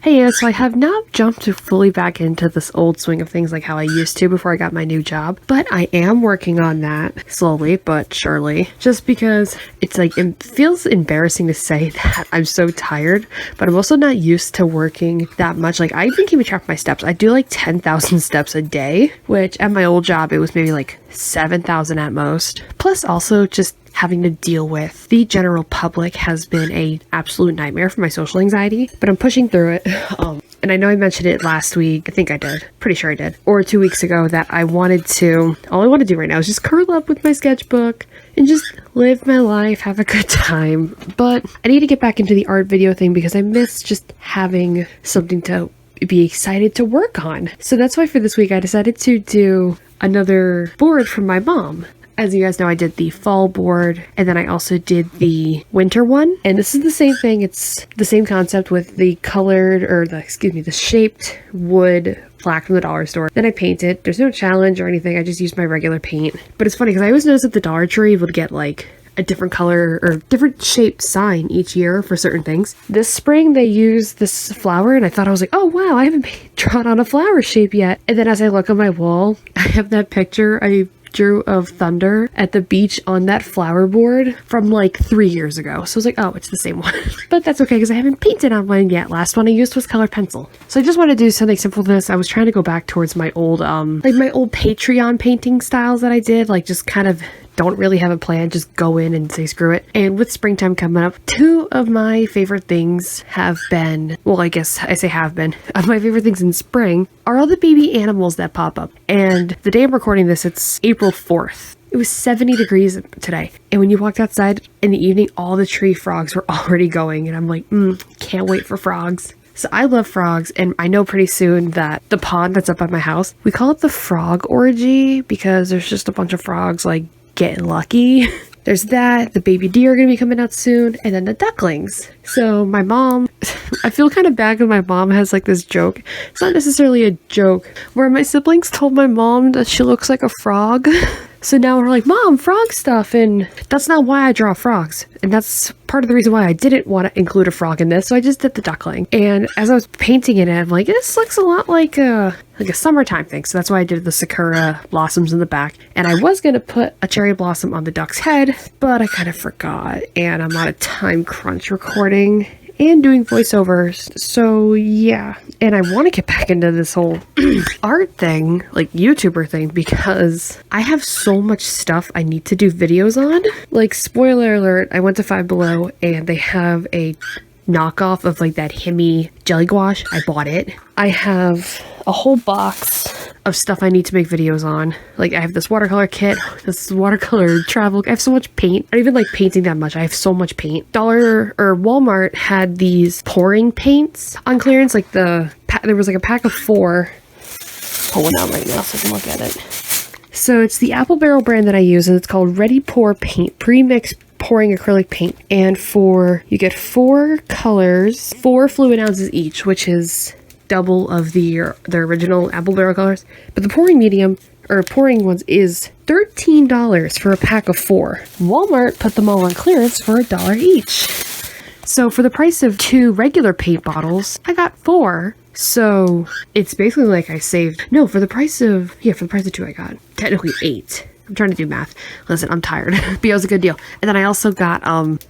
Hey, yeah, so I have not jumped fully back into this old swing of things like how I used to before I got my new job, but I am working on that slowly but surely, just because it's like, it feels embarrassing to say that I'm so tired, but I'm also not used to working that much. Like, I even keep track of my steps. I do like 10,000 steps a day, which at my old job, it was maybe like 7,000 at most. Plus also just having to deal with the general public has been a absolute nightmare for my social anxiety, but I'm pushing through it. And I know I mentioned it last week. I think I did. Pretty sure I did. Or 2 weeks ago that all I want to do right now is just curl up with my sketchbook and just live my life, have a good time. But I need to get back into the art video thing because I miss just having something to be excited to work on. So that's why for this week I decided to do another board from my mom. As you guys know, I did the fall board, and then I also did the winter one. And this is the same thing. It's the same concept with the colored, or the shaped wood plaque from the dollar store. Then I painted. There's no challenge or anything. I just used my regular paint. But it's funny because I always noticed at the Dollar Tree would get like a different color or different shaped sign each year for certain things. This spring they used this flower, and I thought, I was like, oh wow, I haven't drawn on a flower shape yet. And then as I look on my wall, I have that picture I drew of thunder at the beach on that flower board from like 3 years ago. So I was like, oh, it's the same one. But that's okay because I haven't painted on one yet. Last one I used was colored pencil. So I just wanted to do something simple for this. I was trying to go back towards my old my old Patreon painting styles that I did, like just kind of don't really have a plan, just go in and say screw it. And with springtime coming up, two of my favorite things have been, well, I guess I say have been, of my favorite things in spring are all the baby animals that pop up. And the day I'm recording this, it's April 4th. It was 70 degrees today. And when you walked outside in the evening, all the tree frogs were already going. And I'm like, can't wait for frogs. So I love frogs, and I know pretty soon that the pond that's up at my house, we call it the frog orgy because there's just a bunch of frogs like getting lucky. There's that, the baby deer are gonna be coming out soon, and then the ducklings. So my mom, I feel kind of bad because my mom has like this joke. It's not necessarily a joke, where my siblings told my mom that she looks like a frog. So now we're like, Mom, frog stuff, and that's not why I draw frogs. And that's part of the reason why I didn't want to include a frog in this, so I just did the duckling. And as I was painting it, I'm like, this looks a lot like a summertime thing. So that's why I did the sakura blossoms in the back. And I was going to put a cherry blossom on the duck's head, but I kind of forgot. And I'm on a time crunch recording and doing voiceovers. So yeah, and I want to get back into this whole art thing, like YouTuber thing, because I have so much stuff I need to do videos on. Like, spoiler alert, I went to Five Below and they have a knockoff of like that Himi jelly gouache. I bought it. I have a whole box of stuff I need to make videos on. Like, I have this watercolor kit, this watercolor travel. I have so much paint. I don't even like painting that much. I have so much paint. Walmart had these pouring paints on clearance. Like there was like a pack of 4. Pull one out right now so I can look at it. So it's the Apple Barrel brand that I use, and it's called Ready Pour Paint, pre-mixed pouring acrylic paint. And you get 4 colors, 4 fluid ounces each, which is double of the original Apple Barrel colors. But the pouring medium, or pouring ones, is $13 for a pack of 4. Walmart put them all on clearance for $1 each. So for the price of 2 regular paint bottles, I got 4. So it's basically like I saved, no, for the price of 2, I got technically 8. I'm trying to do math. Listen, I'm tired. But it was a good deal. And then I also got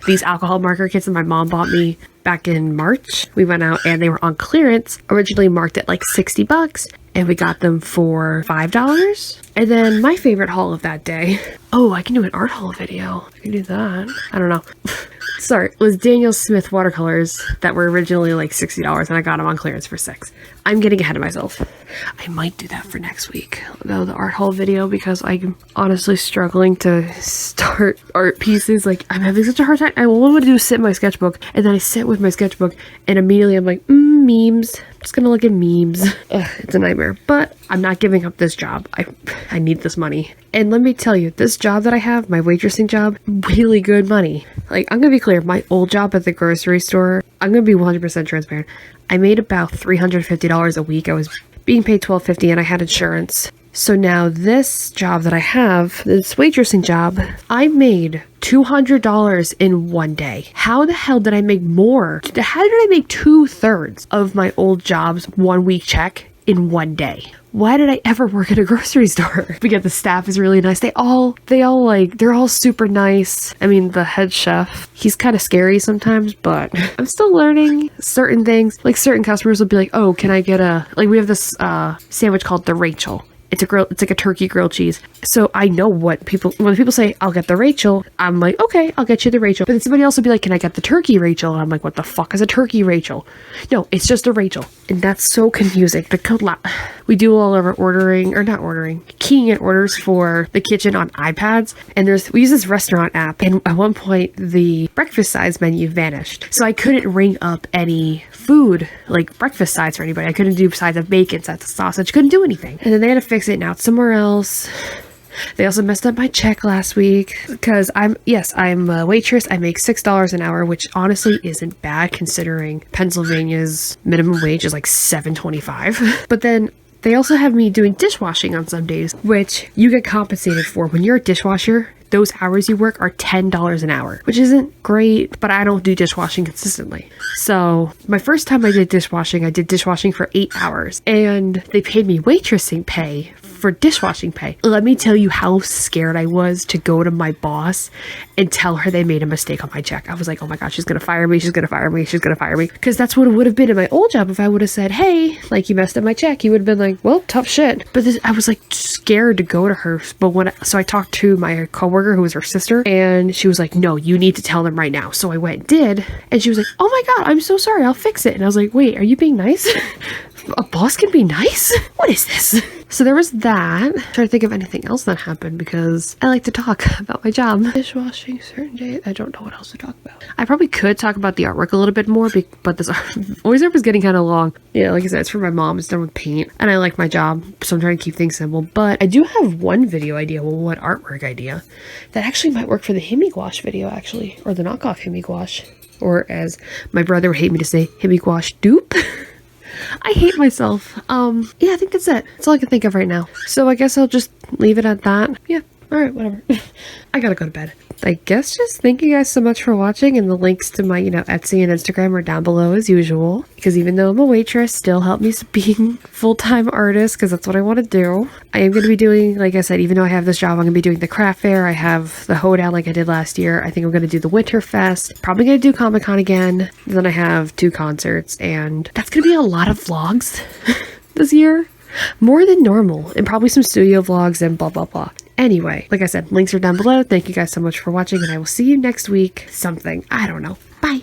these alcohol marker kits that my mom bought me back in March. We went out and they were on clearance, originally marked at like $60, and we got them for $5. And then my favorite haul of that day, oh, I can do an art haul video. I can do that. I don't know. Sorry, it was Daniel Smith watercolors that were originally like $60, and I got them on clearance for $6. I'm getting ahead of myself. I might do that for next week, though, the art haul video, because I'm honestly struggling to start art pieces. Like, I'm having such a hard time. All I want to do is sit in my sketchbook, and then I sit with my sketchbook, and immediately I'm like, memes. I'm just gonna look at memes. Ugh, it's a nightmare, but I'm not giving up this job. I need this money. And let me tell you, this job that I have, my waitressing job, really good money. Like, I'm gonna be clear, my old job at the grocery store, I'm gonna be 100% transparent. I made about $350 a week. I was being paid $12.50 and I had insurance. So now this job that I have, this waitressing job, I made $200 in one day. How the hell did I make more? How did I make 2/3 of my old job's 1 week check in one day? Why did I ever work at a grocery store? Because the staff is really nice. They're all super nice. I mean, the head chef, he's kind of scary sometimes, but I'm still learning certain things. Like certain customers will be like, oh, can I get we have this sandwich called the Rachel. It's like a turkey grilled cheese. So I know when people say, I'll get the Rachel, I'm like, okay, I'll get you the Rachel. But then somebody else will be like, can I get the turkey Rachel? And I'm like, what the fuck is a turkey Rachel? No, it's just a Rachel. And that's so confusing. We do all of our keying in orders for the kitchen on iPads. And we use this restaurant app. And at one point, the breakfast size menu vanished. So I couldn't ring up any food, like breakfast sides for anybody. I couldn't do sides of bacon, sides of sausage, couldn't do anything. And then they had to fix it. Now it's somewhere else. They also messed up my check last week because I'm a waitress. I make $6 an hour, which honestly isn't bad considering Pennsylvania's minimum wage is like $7.25. But then they also have me doing dishwashing on some days, which you get compensated for. When you're a dishwasher, those hours you work are $10 an hour, which isn't great, but I don't do dishwashing consistently. So my first time I did dishwashing for 8 hours, and they paid me waitressing pay for dishwashing pay. Let me tell you how scared I was to go to my boss and tell her they made a mistake on my check. I was like, oh my God, she's going to fire me. She's going to fire me. She's going to fire me. Because that's what it would have been in my old job. If I would have said, hey, like you messed up my check, he would have been like, well, tough shit. But I was like scared to go to her. But so I talked to my coworker who was her sister, and she was like, no, you need to tell them right now. So I went and did, and she was like, oh my God, I'm so sorry. I'll fix it. And I was like, wait, are you being nice? A boss can be nice? What is this? So there was that. I'm trying to think of anything else that happened because I like to talk about my job. Dishwashing certain days. I don't know what else to talk about. I probably could talk about the artwork a little bit more, but this voice art was getting kind of long. Yeah, like I said, it's for my mom. It's done with paint, and I like my job, so I'm trying to keep things simple. But I do have one video idea, one artwork idea that actually might work for the Himi gouache video, actually, or the knockoff Himi gouache, or as my brother would hate me to say, Himi gouache dupe. I hate myself. Yeah, I think that's it. That's all I can think of right now. So I guess I'll just leave it at that. Yeah. All right, whatever. I gotta go to bed. I guess just thank you guys so much for watching, and the links to my, Etsy and Instagram are down below as usual, because even though I'm a waitress, still help me being full-time artist, because that's what I want to do. I am going to be doing, like I said, even though I have this job, I'm going to be doing the craft fair. I have the hoedown like I did last year. I think I'm going to do the Winter Fest. Probably going to do Comic-Con again. Then I have 2 concerts, and that's going to be a lot of vlogs this year. More than normal, and probably some studio vlogs and blah, blah, blah. Anyway, like I said, links are down below. Thank you guys so much for watching, and I will see you next week. Something. I don't know. Bye.